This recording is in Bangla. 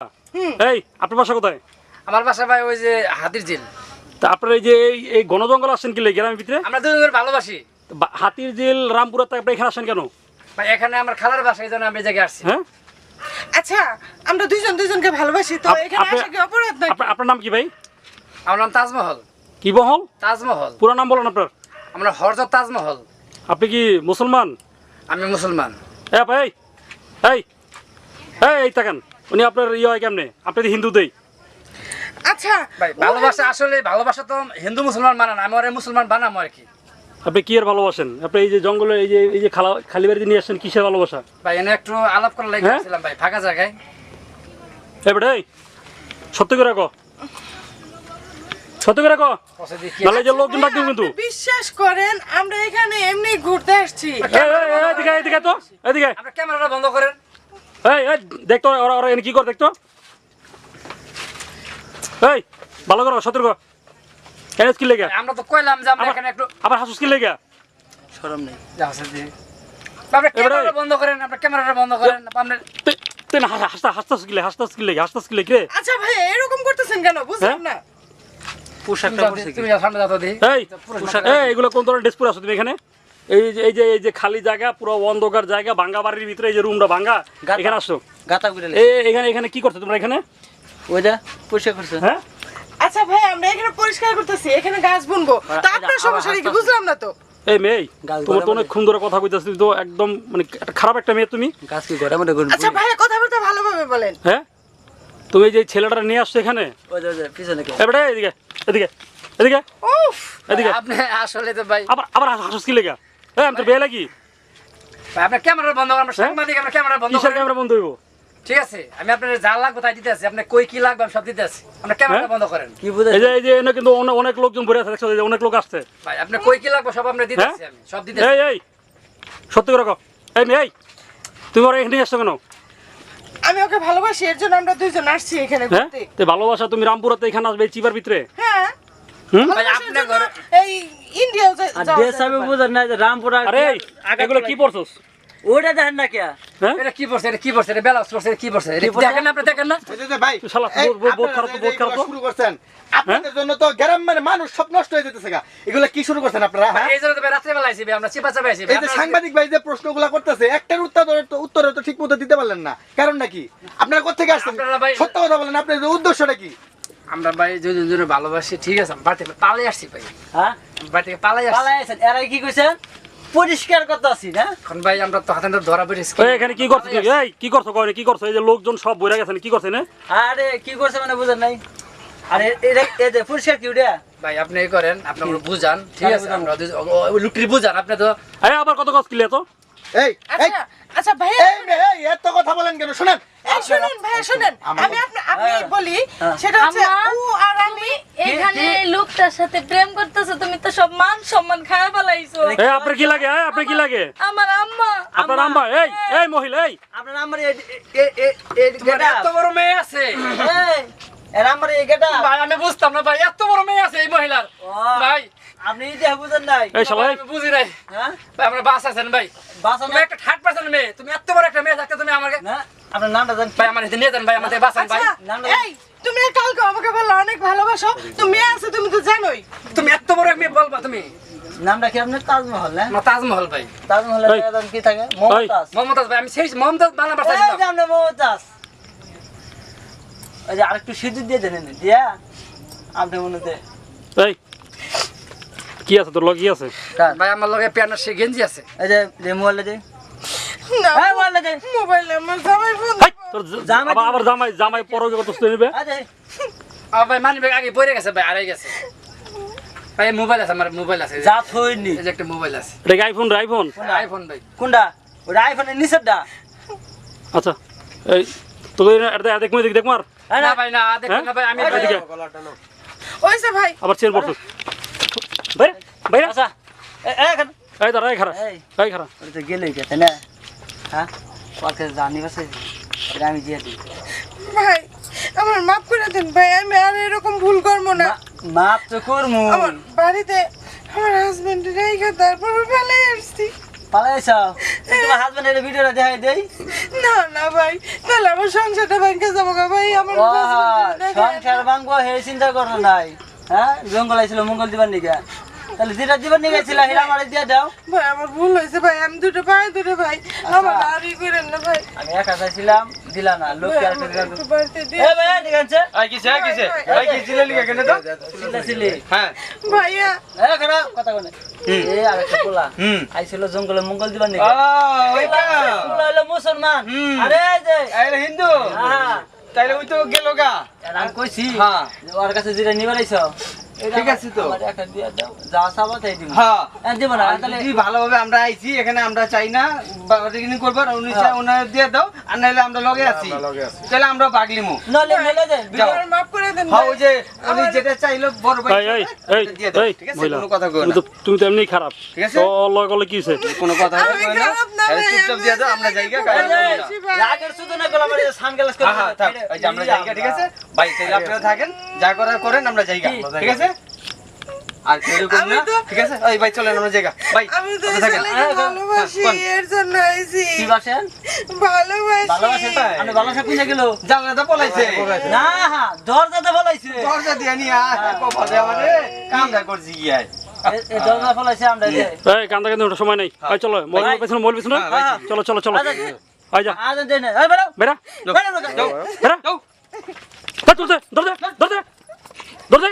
এই আপনার বাসা কোথায়? আমার বাসা ভাই ওই যে হাতির ঝিল। তা আপনার এই যে এই ঘন জঙ্গল আসছেন কি গ্রামের ভিতরে? আমরা দুজন ভালোবাসি। হাতির ঝিল রামপুরাতে আপনি এখানে আসেন কেন? ভাই এখানে আমার খালার বাসা, এই জন্য আমি এই জায়গায় আসছি। হ্যাঁ আচ্ছা, আমরা দুইজন দুইজনকে ভালোবাসি, তো এখানে আসা কি অপরাধ নাকি? আপনার নাম কি ভাই? আমার নাম তাজমহল। কি বহল? তাজমহল। পুরো নাম বলেন আপনার। আমরা হযরত তাজমহল। আপনি কি মুসলমান? আমি মুসলমান। হ্যাঁ ভাই, এই এই তাকান, উনি আপনার হয় কেমনে? আপনি তো হিন্দু দেই। আচ্ছা ভাই ভালোবাসা আসলে ভালোবাসা তো হিন্দু মুসলমান মানে না, আমি ওরে মুসলমান বানাবো আর কি। আপনি কি আর ভালোবাসেন? আপনি এই যে জঙ্গলে এই যে খালি বাড়িতে নিয়ে আসছেন, কিসের ভালোবাসা? ভাই এনে একটু আলাপ করার লাগি আসছিলাম ভাই, ফাঁকা জায়গায়। এই সত্যি করে রাখো, সত্যি করে রাখো, নাহলে যে লোকজন ডাকবে কিন্তু। বিশ্বাস করেন, আমরা এখানে এমনি ঘুরতে আসছি। এদিকে তো, এদিকে। আপনার ক্যামেরাটা বন্ধ করেন। এই দেখতো ওরা এনে কি করে দেখতো। এই ভালো করো, সতর্ক। এনে কি লেগে? আমরা তো কইলাম যে আমরা এখানে একটু আবার হাসুস কি লেগে? শরম নেই। যাচ্ছে দি। আপনার ক্যামেরাটা বন্ধ করেন, আপনার ক্যামেরাটা বন্ধ করেন। আপনি তুই হাসতাস কি লেগে? আচ্ছা ভাই, এরকম করতেছেন কেন বুঝলাম না। পোশাকটা পরছে কি? তুমি সামনে যাও তো দি। এই এগুলো কোন ধরনের ড্রেস পরে আছো তুমি এখানে? এই যে খালি জায়গা, পুরো অন্ধকার জায়গা, ভাঙ্গা বাড়ির ভিতরে এই যে রুমটা ভাঙ্গা, এখানে আসছো গাতা করে এখানে কি করছো তোমরা এখানে? ওইটা পোশাক করছে। হ্যাঁ আচ্ছা ভাই, আমরা এখানে পরিষ্কার করতেছি, এখানে গাছ বুনবো, তা আপনার সমস্যা কি বুঝলাম না তো। এই মেয়ে, তোমার তো অনেকক্ষণ ধরে কথা কইতাছ, তুমি তো একদম মানে খারাপ একটা মেয়ে তুমি। গাছ কি ঘরে মধ্যে করব? আচ্ছা ভাই, কথাবার্তা ভালোভাবে বলেন। হ্যাঁ, তুমি যে ছেলেটা নিয়ে আসছো এখানে, ওই যে পিছনে কে? এবারে এদিকে উফ, এদিকে। আপনি আসলে তো ভাই আবার হাসুস কি লেগা? আমি তো বিয়ে লাগি। ভাই আপনার ক্যামেরা বন্ধ করেন, আমরা সাংবাদিক, আমরা ক্যামেরা বন্ধ কিসের করেন। ক্যামেরা বন্ধ হইব? ঠিক আছে, আমি আপনার যা লাগবে তাই দিতে আছি, আপনি কই কি লাগবে আমি সব দিতে আছি। আমরা ক্যামেরা বন্ধ করেন। কি বুঝাই? এই যে এনে কিন্তু অনেক লোকজন ভরে আছে, দেখছো এই যে অনেক লোক আসছে। ভাই আপনি কই কি লাগবে সব আমরা দিতে আছি, আমি সব দিতে আছি। এই সত্যি করে রাখো। এই মেয়ে, তুমি ওরা এখানে আসছো কেন? আমি ওকে ভালোবাসি, এর জন্য আমরা দুইজন আসছি এখানে হ্যাঁ, ঘুরতে। তো ভালোবাসা তুমি রামপুরাতে এখানে আসবে এই চিপার ভিতরে? হ্যাঁ, হুম, ভাই ভালোবাসার আপনি জন্য ঘরে এই ইন্ডিয়াও বুঝেন না যে রামপুরা আরে এগুলো কি পড়ছস? ওটা দেখেন না কে? হ্যাঁ, এটা কি পড়ছে, এটা কি পড়ছে, এটা বেলাউস পড়ছে, এটা কি পড়ছে, এটা দেখেন না, আপনি দেখেন না। ভাই শালা বহুত খারাপ তো। শুরু করছেন আপনাদের জন্য তো গ্রাম মানে মানুষ সব নষ্ট হয়ে যেতেছে গা। এগুলা কি শুরু করছেন আপনারা? হ্যাঁ, এই জন্য তো ভাই রাত্রে বেলা আইছি ভাই, আমরা চিপা চাপা আইছি ভাই। এই যে সাংবাদিক ভাই যে প্রশ্নগুলো করতেছে, একটার উত্তর তো ঠিক মতো দিতে পারলেন না, কারণ নাকি আপনারা কোথেকে আসছেন? আপনারা ভাই- সত্য কথা বলেন, আপনাদের উদ্দেশ্যটা কি? আমরা ভাই দুজন দুজনে ভালোবাসি, ঠিক আছে, আমি বাড়ি থেকে পালাই আসছি ভাই, হ্যাঁ, বাড়ি থেকে পালাই আসছি। পালাই আছেন। এরা কি কইছেন? পরিষ্কার করতে আছি না? এখন ভাই আমরা তো হাতে ধরা পড়েছি। এই এখানে কি করছো তুমি? এই কি করছো কয়নে কি করছো? এই যে লোকজন সব বইরা গেছেন, কি করছেন? আরে কি করছে মানে বুঝেন নাই? আরে এটা এই যে পরিষ্কার কি ওটা? ভাই আপনি এই করেন, আপনি ওগুলো বুঝান, ঠিক আছে, আমরা লুকরি বুঝান, আপনি তো এই আবার কত কাজ কিলে তো? এই এই আচ্ছা আচ্ছা ভাই, এই এত কথা বলেন কেন? শুনেন, শুনেন ভাই, শুনেন, আমি আপনি বলি, সেটা হচ্ছে আম্মা, ও আর আমি এখানে লোকটার সাথে প্রেম করতেছো, তুমি তো সব মান সম্মান খারাপ ফেলাইছো। এই আপনার কি লাগে? আপনার কি লাগে? আমার আম্মা, আপনার আম্মা? এই মহিলা, এই আপনার আমার তোমার এত বড় মেয়ে আছে এরা আমার এই গেটা ভাই, আমি বুঝতাম না ভাই, এত বড় মেয়ে আছে এই মহিলার। ভাই আপনি এটা বুঝেন নাই? এই শালা, আমি বুঝি নাই হ্যাঁ, ভাই, আমরা বাস আছেন ভাই, বাসা তুমি একটা 30% মেয়ে, তুমি এত বড় একটা মেয়ে থাকতে তুমি আমাকে না, আপনার নামটা জান? ভাই আমার নিয়ে যান ভাই, আমাদের বাসান ভাই। আচ্ছা, এই তুমি কালকে আমাকে বললা অনেক ভালোবাসো, তুমি মেয়ে আছে, তুমি তো জানোই। তুমি এত বড় এক মেয়ে বলবা তুমি? নামটা কি আপনার? তাজমহল না? আমার তাজমহল ভাই। তাজমহলের এই। নাম কি থাকে? মমতাজ। মমতাজ ভাই, আমি সেই মমতাজ বাংলা ভাষা এই যে আমরা মমতাজ। ওই যে আরেকটু সিঁদুর দিয়ে দেন এনে, দিয়া আপনি মনেতে এই কি আছে তোর লগে? কি আছে? ভাই, আমার লগে প্যান্ট সে গেঞ্জি আছে। এই যে মোবাইলে দে। না, এই মোবাইলে দে। মোবাইলে আমার জামাই ফোন। এই তোর আবার জামাই পরকে কত নিবে? আরে ভাই মানি ব্যাগ আগে পড়ে গেছে ভাই, আড়াই গেছে ভাই। মোবাইল আছে, আমার মোবাইল আছে, যা থইনি। এই যে একটা মোবাইল আছে, এটা কি আইফোন? আইফোন ভাই। কোনটা? ওটা আইফোনের নিচেরটা? আচ্ছা, এই তোকে দেখ মার। না ভাই, না দেখেন না ভাই, আমি এদিকে ওইসে ভাই, আবার চেন পড়ছস। ভাই আচ্ছা এখন এই দাঁড়া, এই খারা, এই এই খারা। ওটা তো গেলেই গেছে না? হ্যাঁ, ওকে জানি বাসে এটা আমি দিয়ে দিই। ভাই আমার মাফ করে দেন ভাই, আমি আর এরকম ভুল করবো না। মাপ তো করমু। আমার বাড়িতে আমার হাজবেন্ড রেখে তারপর ফেলে আসছি। পালাইছ? তোমার হাজবেন্ডের ভিডিওটা দেখাই দেই। না না ভাই, তাহলে আমার সংসারটা ভেঙে যাবো গা ভাই, আমার ও husband-এর দেখায় সংসার ভাঙবো হে চিন্তা করো নাই। হ্যাঁ জঙ্গল আইছিল মঙ্গল দিবার নিকা, তাহলে যেটা দিবার নিকা ছিল হিরা মারি দিয়ে দাও। ভাই আমার ভুল হয়েছে ভাই, আমি দুটো ভাই আমার আর ই করেন না ভাই। আমি একা চাইছিলাম দিলা না, লোক ভাই, আর আমার দিলাম। একটু বাড়িতে দিয়ে- এ ভাই ঠিক আছে কিসে কিসে ভাই, কি ছিল লিখে কেন তো চিন্তা ছিলি। হ্যাঁ ভাইয়া এ খারাপ কথা কোনে এ আর একটা পোলা আইছিল জঙ্গলে মঙ্গল দিবার নিকা। ওইটা পোলা হলো মুসলমান, আরে এই যে আরে হিন্দু হ্যাঁ তাইলে ওই তো গেল গা আমি কইছি হ্যাঁ। যে ওর কাছে যেটা নিবার আইছো ঠিক আছে তো। আমার একটা দিয়ে দাও, যা চাবা তাই দিব। হ্যাঁ দিব না তাহলে যদি ভালোভাবে আমরা আইছি এখানে আমরা চাই না বাগাটিনি করবো আর উনি চাই ওনার দিয়ে দাও আর নাইলে আমরা লগে আছি তাহলে আমরা বাগলিমু নলে নলে দেন যাও। আমার মাফ করে দেন হ্যাঁ ভাই। ওই যে উনি যেটা চাইলো বড় ভাই এই এই দিয়ে দাও এই ঠিক আছে মহিলা, কোনো কথা কই তুমি না তো তুমি তো এমনি খারাপ। ঠিক আছে? তো লয় করলে কি হইছে? কোনো কথা আমি কই না খারাপ না ভাই, চুপচাপ দিয়ে দাও আমরা যাইগা কাজ করব না রাগের শুধু না গলা মারি সানগ্লাস করে হ্যাঁ থাক এই যে আমরা যাইগা ঠিক আছে ভাই তাইলে আপনারা থাকেন যা করার করেন আমরা যাইগা ঠিক আছে আর কেউ করুন আমি না তো- ঠিক আছে এই ভাই চলেন আমরা যাইগা ভাই আমি তো কথা থাকেন ছেলেকে ভালোবাসি, কোন? এর জন্য আইছি। কি বাসেন ভালোবাসি। ভালোবাসেন আমি ভালোবাসা কইনা গেল জানলাটা পলাইছে না দরজাতে বলাইছে দরজা দিয়ে নি আয় কপালে আমারে কামটা করছি গিয়ে এই দরজা ফলাইছে আমরা যে এই কান্দা কান্দা ওঠার সময় নাই। এই চলো মৌলবি পেছনে মৌলবি পেছনে। হ্যাঁ, ভাই। চলো চলো চলো আই যা আজ দেন এই বেরো বেরা বেরো যাও বেরা যাও দরজা দরজা দরজা দরজা